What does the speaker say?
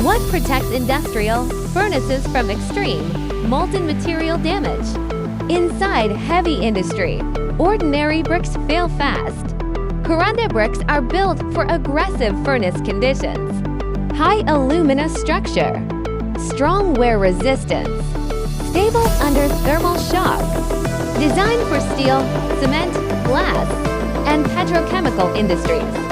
What protects industrial furnaces from extreme molten material damage? Inside heavy industry, ordinary bricks fail fast. Corundum bricks are built for aggressive furnace conditions. High alumina structure, strong wear resistance, stable under thermal shock. Designed for steel, cement, glass, and petrochemical industries.